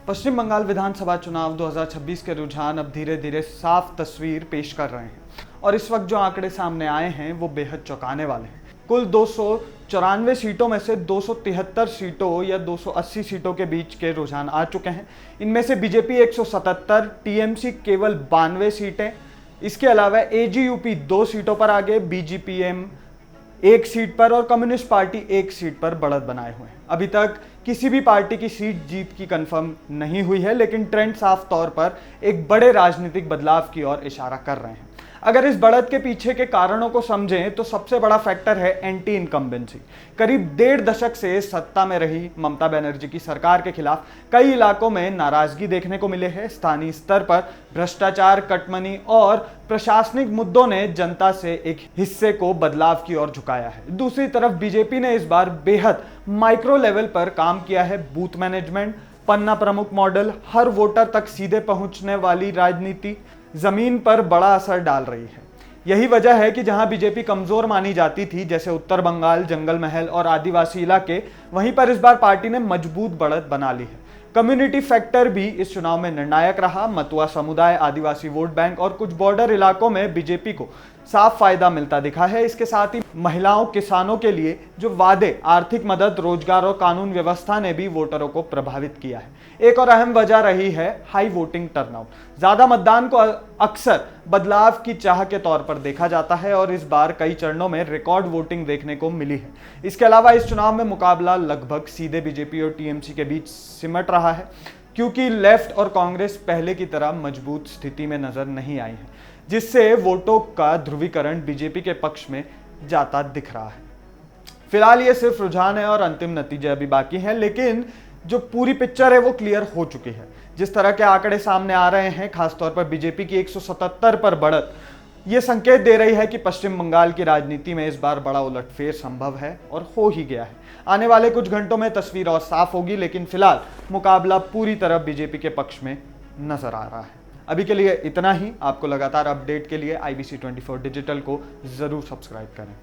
पश्चिम बंगाल विधानसभा चुनाव 2026 के रुझान अब धीरे धीरे साफ तस्वीर पेश कर रहे हैं और इस वक्त जो आंकड़े सामने आए हैं वो बेहद चौंकाने वाले हैं। कुल 294 सीटों में से 273 सीटों या 280 सीटों के बीच के रुझान आ चुके हैं। इनमें से बीजेपी 177, टीएमसी केवल 92 सीटें, इसके अलावा एजीयूपी 2 सीटों पर आगे, बीजीपीएम 1 सीट पर और कम्युनिस्ट पार्टी 1 सीट पर बढ़त बनाए हुए हैं। अभी तक किसी भी पार्टी की सीट जीत की कंफर्म नहीं हुई है, लेकिन ट्रेंड साफ तौर पर एक बड़े राजनीतिक बदलाव की ओर इशारा कर रहे हैं। अगर इस बढ़त के पीछे के कारणों को समझें तो सबसे बड़ा फैक्टर है एंटी इनकम्बेंसी। करीब 1.5 दशक से सत्ता में रही ममता बनर्जी की सरकार के खिलाफ कई इलाकों में नाराजगी देखने को मिले है। स्थानीय स्तर पर भ्रष्टाचार, कटमनी और प्रशासनिक मुद्दों ने जनता से एक हिस्से को बदलाव की ओर झुकाया है। दूसरी तरफ बीजेपी ने इस बार बेहद माइक्रो लेवल पर काम किया है। बूथ मैनेजमेंट, पन्ना प्रमुख मॉडल, हर वोटर तक सीधे पहुंचने वाली राजनीति जमीन पर बड़ा असर डाल रही है। यही वजह है कि जहां बीजेपी कमजोर मानी जाती थी, जैसे उत्तर बंगाल, जंगल महल और आदिवासी इलाके, वहीं पर इस बार पार्टी ने मजबूत बढ़त बना ली है। कम्युनिटी फैक्टर भी इस चुनाव में निर्णायक रहा। मतुआ समुदाय, आदिवासी वोट बैंक और कुछ बॉर्डर इलाकों में बीजेपी को साफ फायदा मिलता दिखा है। इसके साथ ही महिलाओं, किसानों के लिए जो वादे, आर्थिक मदद, रोजगार और कानून व्यवस्था ने भी वोटरों को प्रभावित किया है। एक और अहम वजह रही है हाई वोटिंग टर्नआउट। ज्यादा मतदान को अक्सर बदलाव की चाह के तौर पर देखा जाता है और इस बार कई चरणों में रिकॉर्ड वोटिंग देखने को मिली है। इसके अलावा इस चुनाव में मुकाबला लगभग सीधे बीजेपी और टीएमसी के बीच सिमट रहा है, क्योंकि लेफ्ट और कांग्रेस पहले की तरह मजबूत स्थिति में नजर नहीं आई है, जिससे वोटों का ध्रुवीकरण बीजेपी के पक्ष में जाता दिख रहा है। फिलहाल ये सिर्फ रुझान है और अंतिम नतीजे अभी बाकी हैं, लेकिन जो पूरी पिक्चर है वो क्लियर हो चुकी है। जिस तरह के आंकड़े सामने आ रहे हैं, खासतौर पर बीजेपी की 177 पर बढ़त, ये संकेत दे रही है कि पश्चिम बंगाल की राजनीति में इस बार बड़ा उलटफेर संभव है और हो ही गया है। आने वाले कुछ घंटों में तस्वीर और साफ होगी, लेकिन फिलहाल मुकाबला पूरी तरह बीजेपी के पक्ष में नजर आ रहा है। अभी के लिए इतना ही। आपको लगातार अपडेट के लिए IBC 24 डिजिटल को जरूर सब्सक्राइब करें।